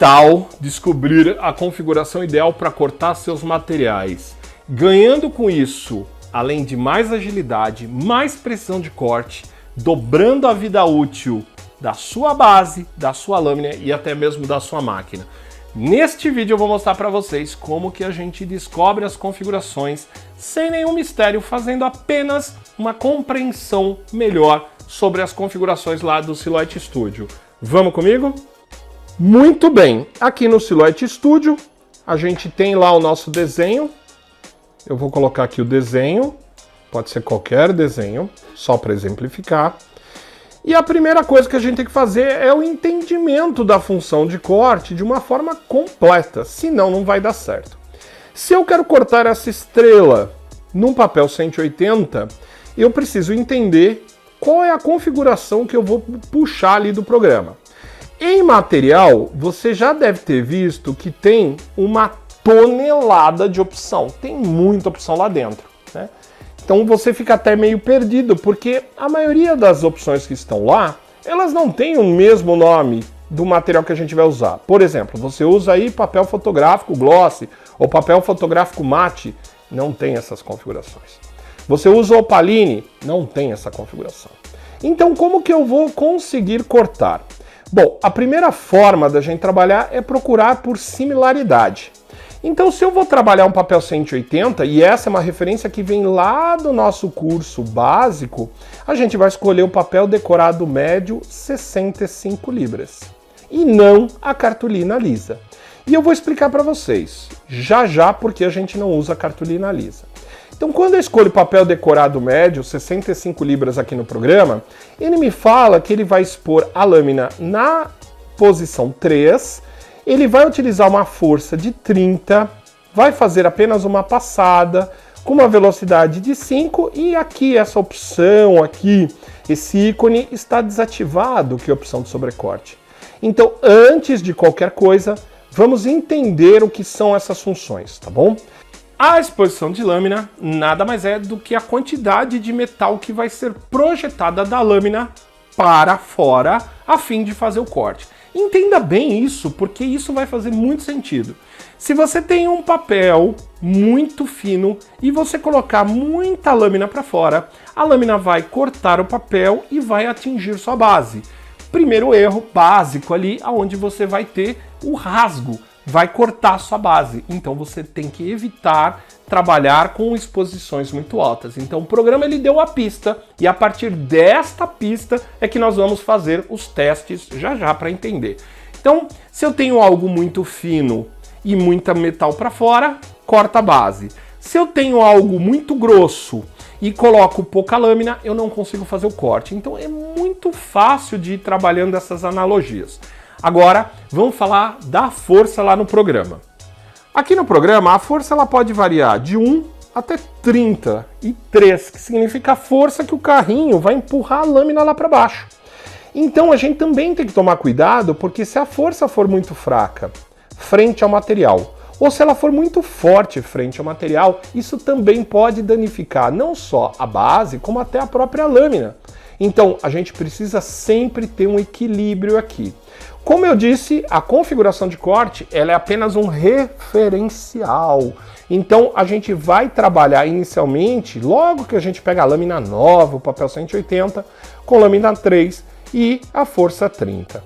tal descobrir a configuração ideal para cortar seus materiais, ganhando com isso, além de mais agilidade, mais precisão de corte, dobrando a vida útil da sua base, da sua lâmina e até mesmo da sua máquina? Neste vídeo eu vou mostrar para vocês como que a gente descobre as configurações sem nenhum mistério, fazendo apenas uma compreensão melhor sobre as configurações lá do Silhouette Studio. Vamos comigo? Muito bem, aqui no Silhouette Studio a gente tem lá o nosso desenho. Eu vou colocar aqui o desenho, pode ser qualquer desenho, só para exemplificar. E a primeira coisa que a gente tem que fazer é o entendimento da função de corte de uma forma completa, senão não vai dar certo. Se eu quero cortar essa estrela num papel 180, eu preciso entender qual é a configuração que eu vou puxar ali do programa. Em material, você já deve ter visto que tem uma tonelada de opção, tem muita opção lá dentro, né? Então você fica até meio perdido, porque a maioria das opções que estão lá, elas não têm o mesmo nome do material que a gente vai usar. Por exemplo, você usa aí papel fotográfico gloss ou papel fotográfico mate, não tem essas configurações. Você usa opaline, não tem essa configuração. Então como que eu vou conseguir cortar? Bom, a primeira forma da gente trabalhar é procurar por similaridade. Então, se eu vou trabalhar um papel 180, e essa é uma referência que vem lá do nosso curso básico, a gente vai escolher o papel decorado médio 65 libras, e não a cartolina lisa. E eu vou explicar para vocês, já porque a gente não usa cartolina lisa. Então, quando eu escolho papel decorado médio, 65 libras aqui no programa, ele me fala que ele vai expor a lâmina na posição 3, ele vai utilizar uma força de 30, vai fazer apenas uma passada com uma velocidade de 5 e aqui essa opção aqui, esse ícone está desativado, que é a opção de sobrecorte. Então, antes de qualquer coisa, vamos entender o que são essas funções, tá bom? A exposição de lâmina nada mais é do que a quantidade de metal que vai ser projetada da lâmina para fora a fim de fazer o corte. Entenda bem isso, porque isso vai fazer muito sentido. Se você tem um papel muito fino e você colocar muita lâmina para fora, a lâmina vai cortar o papel e vai atingir sua base. Primeiro erro básico ali, onde você vai ter o rasgo. Vai cortar sua base, então você tem que evitar trabalhar com exposições muito altas. Então o programa ele deu a pista e a partir desta pista é que nós vamos fazer os testes já para entender. Então, se eu tenho algo muito fino e muita metal para fora, corta a base. Se eu tenho algo muito grosso e coloco pouca lâmina, eu não consigo fazer o corte. Então é muito fácil de ir trabalhando essas analogias. Agora, vamos falar da força lá no programa. Aqui no programa, a força ela pode variar de 1 até 33, que significa a força que o carrinho vai empurrar a lâmina lá para baixo. Então, a gente também tem que tomar cuidado, porque se a força for muito fraca frente ao material, ou se ela for muito forte frente ao material, isso também pode danificar não só a base, como até a própria lâmina. Então, a gente precisa sempre ter um equilíbrio aqui. Como eu disse, a configuração de corte ela é apenas um referencial. Então, a gente vai trabalhar inicialmente, logo que a gente pega a lâmina nova, o papel 180, com lâmina 3 e a força 30.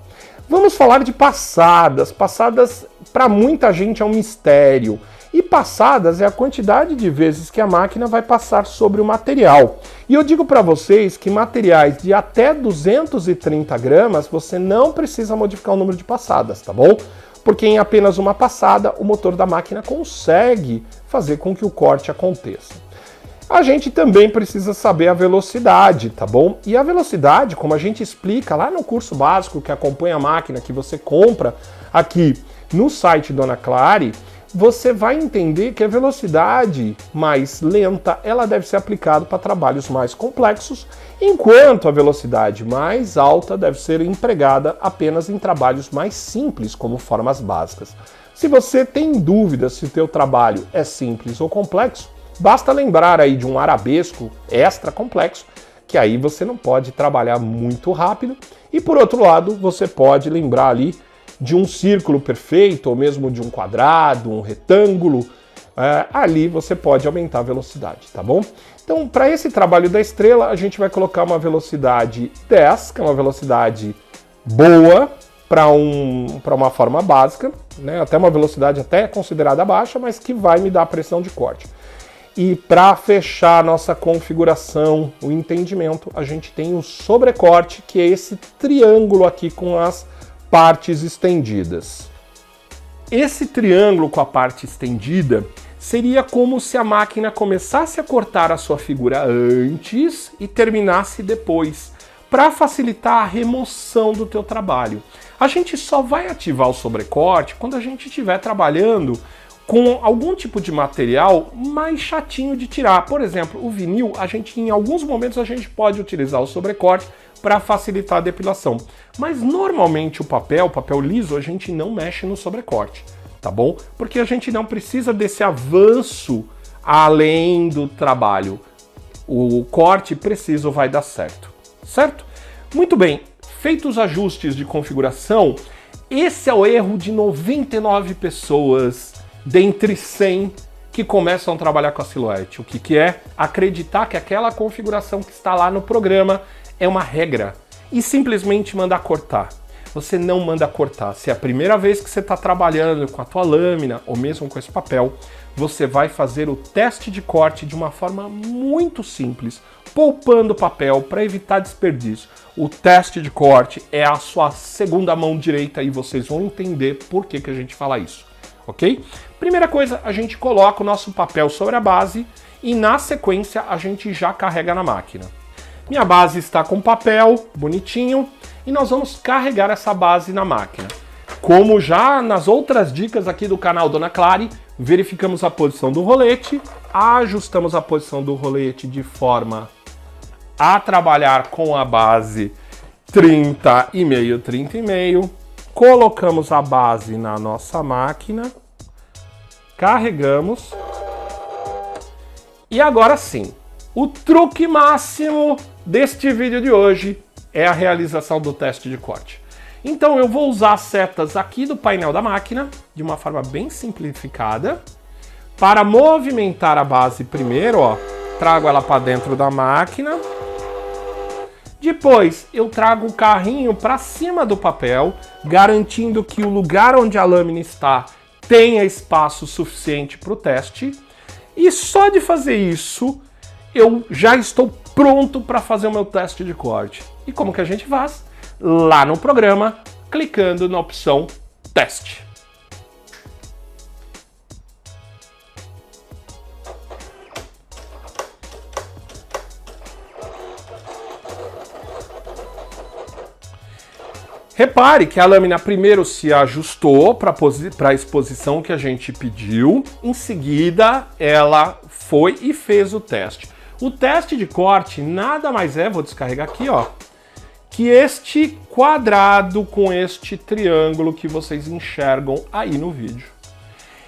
Vamos falar de passadas. Passadas, para muita gente, é um mistério. E passadas é a quantidade de vezes que a máquina vai passar sobre o material. E eu digo para vocês que materiais de até 230 gramas, você não precisa modificar o número de passadas, tá bom? Porque em apenas uma passada, o motor da máquina consegue fazer com que o corte aconteça. A gente também precisa saber a velocidade, tá bom? E a velocidade, como a gente explica lá no curso básico que acompanha a máquina, que você compra aqui no site Dona Clare, você vai entender que a velocidade mais lenta ela deve ser aplicada para trabalhos mais complexos, enquanto a velocidade mais alta deve ser empregada apenas em trabalhos mais simples, como formas básicas. Se você tem dúvida se o teu trabalho é simples ou complexo, basta lembrar aí de um arabesco extra complexo, que aí você não pode trabalhar muito rápido, e por outro lado, você pode lembrar ali de um círculo perfeito, ou mesmo de um quadrado, um retângulo, ali você pode aumentar a velocidade, tá bom? Então, para esse trabalho da estrela, a gente vai colocar uma velocidade 10, que é uma velocidade boa para uma forma básica, né? Até uma velocidade até considerada baixa, mas que vai me dar a pressão de corte. E para fechar a nossa configuração, o entendimento, a gente tem o sobrecorte, que é esse triângulo aqui com as partes estendidas. Esse triângulo com a parte estendida seria como se a máquina começasse a cortar a sua figura antes e terminasse depois, para facilitar a remoção do teu trabalho. A gente só vai ativar o sobrecorte quando a gente estiver trabalhando com algum tipo de material mais chatinho de tirar. Por exemplo, o vinil, em alguns momentos a gente pode utilizar o sobrecorte para facilitar a depilação. Mas normalmente o papel liso, a gente não mexe no sobrecorte, tá bom? Porque a gente não precisa desse avanço além do trabalho. O corte preciso vai dar certo, certo? Muito bem, feitos os ajustes de configuração, esse é o erro de 99 pessoas dentre 100 que começam a trabalhar com a Silhouette. O que é? Acreditar que aquela configuração que está lá no programa é uma regra e simplesmente mandar cortar. Você não manda cortar. Se é a primeira vez que você está trabalhando com a tua lâmina ou mesmo com esse papel, você vai fazer o teste de corte de uma forma muito simples, poupando papel para evitar desperdício. O teste de corte é a sua segunda mão direita e vocês vão entender por que a gente fala isso, ok? Primeira coisa, a gente coloca o nosso papel sobre a base e na sequência a gente já carrega na máquina. Minha base está com papel, bonitinho, e nós vamos carregar essa base na máquina. Como já nas outras dicas aqui do canal Dona Clary, verificamos a posição do rolete, ajustamos a posição do rolete de forma a trabalhar com a base 30,5, 30,5, colocamos a base na nossa máquina, carregamos, e agora sim, o truque máximo deste vídeo de hoje é a realização do teste de corte. Então eu vou usar as setas aqui do painel da máquina, de uma forma bem simplificada, para movimentar a base primeiro, ó, trago ela para dentro da máquina, depois eu trago o carrinho para cima do papel, garantindo que o lugar onde a lâmina está tenha espaço suficiente para o teste, e só de fazer isso, eu já estou pronto para fazer o meu teste de corte. E como que a gente faz? Lá no programa, clicando na opção Teste. Repare que a lâmina primeiro se ajustou para a exposição que a gente pediu, em seguida ela foi e fez o teste. O teste de corte nada mais é, vou descarregar aqui, ó, que este quadrado com este triângulo que vocês enxergam aí no vídeo.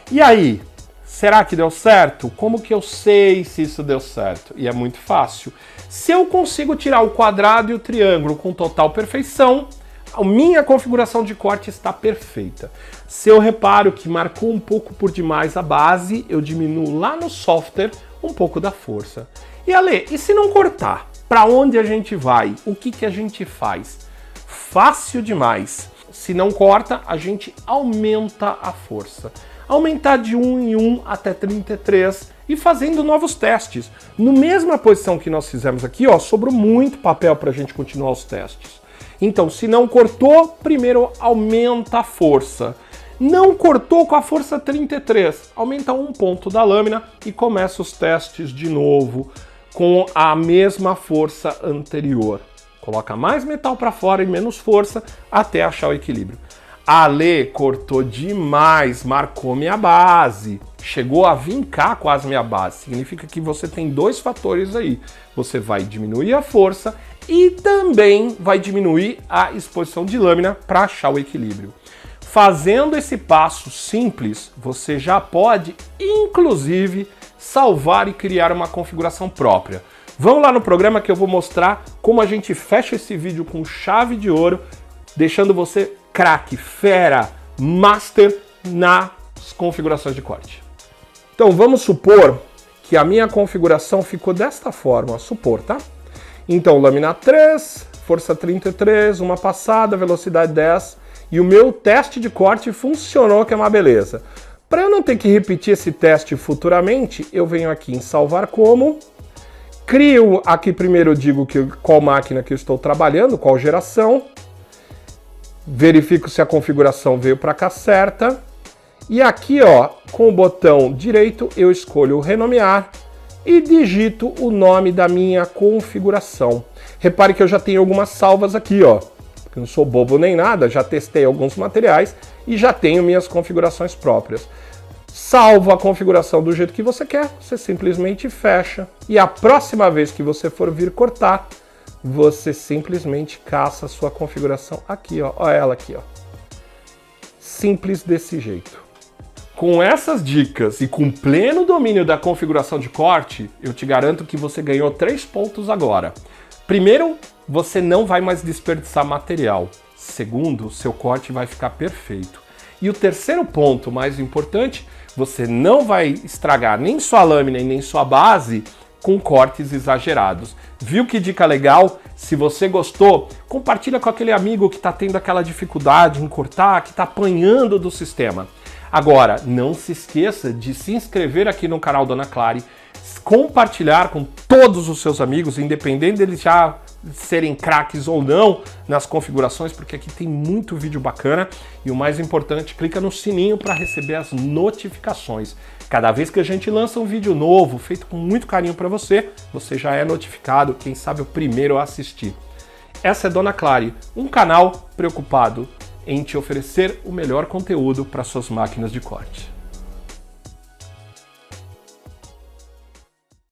E aí, será que deu certo? Como que eu sei se isso deu certo? E é muito fácil. Se eu consigo tirar o quadrado e o triângulo com total perfeição, a minha configuração de corte está perfeita. Se eu reparo que marcou um pouco por demais a base, eu diminuo lá no software um pouco da força. E Ale, e se não cortar? Para onde a gente vai? O que a gente faz? Fácil demais. Se não corta, a gente aumenta a força. Aumentar de 1 em 1 até 33 e fazendo novos testes. Na mesma posição que nós fizemos aqui, ó, sobrou muito papel para a gente continuar os testes. Então, se não cortou, primeiro aumenta a força. Não cortou com a força 33, aumenta um ponto da lâmina e começa os testes de novo com a mesma força anterior. Coloca mais metal para fora e menos força até achar o equilíbrio. Ale, cortou demais, marcou minha base. Chegou a vincar quase minha base. Significa que você tem dois fatores aí. Você vai diminuir a força e também vai diminuir a exposição de lâmina para achar o equilíbrio. Fazendo esse passo simples, você já pode, inclusive, salvar e criar uma configuração própria. Vamos lá no programa que eu vou mostrar como a gente fecha esse vídeo com chave de ouro, deixando você craque, fera, master nas configurações de corte. Então vamos supor que a minha configuração ficou desta forma, supor, tá? Então lâmina 3, força 33, uma passada, velocidade 10 e o meu teste de corte funcionou, que é uma beleza. Para eu não ter que repetir esse teste futuramente, eu venho aqui em salvar como, crio aqui primeiro, eu digo qual máquina que eu estou trabalhando, qual geração, verifico se a configuração veio para cá certa, e aqui ó, com o botão direito eu escolho renomear e digito o nome da minha configuração. Repare que eu já tenho algumas salvas aqui ó, eu não sou bobo nem nada, já testei alguns materiais e já tenho minhas configurações próprias. Salvo a configuração do jeito que você quer, você simplesmente fecha e a próxima vez que você for vir cortar, você simplesmente caça a sua configuração aqui, ó, olha ela aqui, ó. Simples desse jeito. Com essas dicas e com pleno domínio da configuração de corte, eu te garanto que você ganhou 3 pontos agora. Primeiro, você não vai mais desperdiçar material. Segundo, seu corte vai ficar perfeito. E o terceiro ponto, mais importante, você não vai estragar nem sua lâmina e nem sua base com cortes exagerados. Viu que dica legal? Se você gostou, compartilha com aquele amigo que está tendo aquela dificuldade em cortar, que está apanhando do sistema. Agora, não se esqueça de se inscrever aqui no canal Dona Clary, compartilhar com todos os seus amigos, independente deles já serem craques ou não nas configurações, porque aqui tem muito vídeo bacana e o mais importante, clica no sininho para receber as notificações. Cada vez que a gente lança um vídeo novo, feito com muito carinho para você, você já é notificado, quem sabe o primeiro a assistir. Essa é Dona Clary, um canal preocupado em te oferecer o melhor conteúdo para suas máquinas de corte.